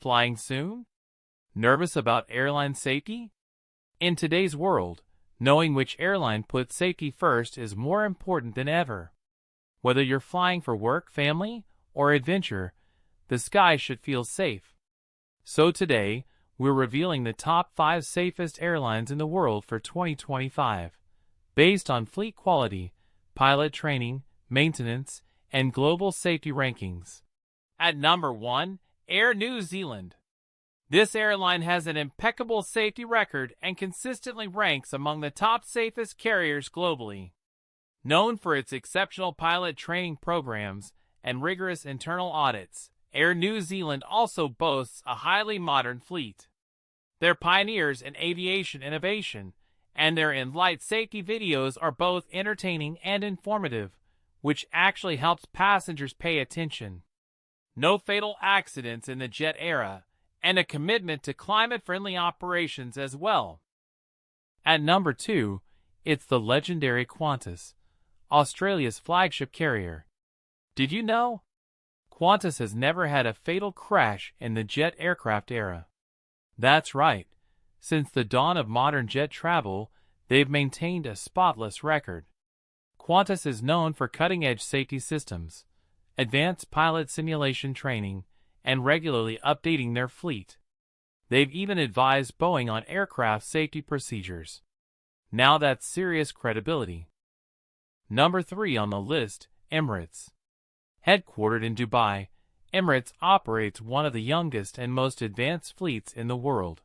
Flying soon? Nervous about airline safety? In today's world, knowing which airline puts safety first is more important than ever. Whether you're flying for work, family, or adventure, the sky should feel safe. So today, we're revealing the top 5 safest airlines in the world for 2025, based on fleet quality, pilot training, maintenance, and global safety rankings. At number 1, Air New Zealand. This airline has an impeccable safety record and consistently ranks among the top safest carriers globally. Known for its exceptional pilot training programs and rigorous internal audits, Air New Zealand also boasts a highly modern fleet. They're pioneers in aviation innovation, and their in-flight safety videos are both entertaining and informative, which actually helps passengers pay attention. No fatal accidents in the jet era, and a commitment to climate-friendly operations as well. At number 2, it's the legendary Qantas, Australia's flagship carrier. Did you know? Qantas has never had a fatal crash in the jet aircraft era. That's right. Since the dawn of modern jet travel, they've maintained a spotless record. Qantas is known for cutting-edge safety systems, advanced pilot simulation training, and regularly updating their fleet. They've even advised Boeing on aircraft safety procedures. Now that's serious credibility. Number 3 on the list, Emirates. Headquartered in Dubai, Emirates operates one of the youngest and most advanced fleets in the world.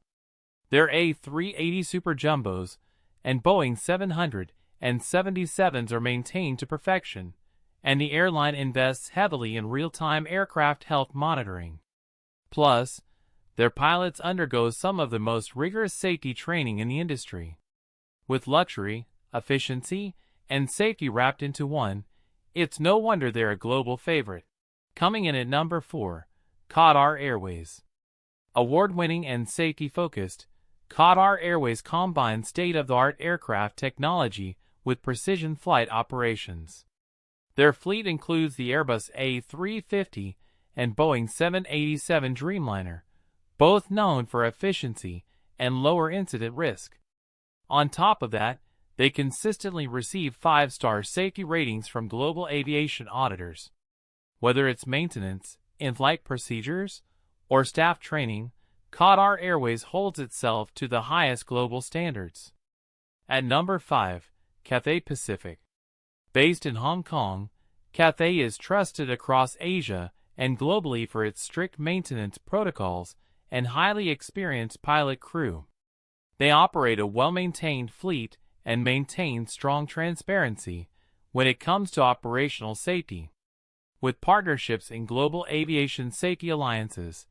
Their A380 Super Jumbos and Boeing 777s are maintained to perfection, and the airline invests heavily in real-time aircraft health monitoring. Plus, their pilots undergo some of the most rigorous safety training in the industry. With luxury, efficiency, and safety wrapped into one, it's no wonder they're a global favorite. Coming in at number 4, Qatar Airways. Award-winning and safety-focused, Qatar Airways combines state-of-the-art aircraft technology with precision flight operations. Their fleet includes the Airbus A350 and Boeing 787 Dreamliner, both known for efficiency and lower incident risk. On top of that, they consistently receive 5-star safety ratings from global aviation auditors. Whether it's maintenance, in-flight procedures, or staff training, Qatar Airways holds itself to the highest global standards. At number 5, Cathay Pacific. Based in Hong Kong, Cathay is trusted across Asia and globally for its strict maintenance protocols and highly experienced pilot crew. They operate a well-maintained fleet and maintain strong transparency when it comes to operational safety. With partnerships in global aviation safety alliances,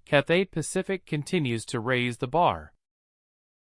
Cathay Pacific continues to raise the bar.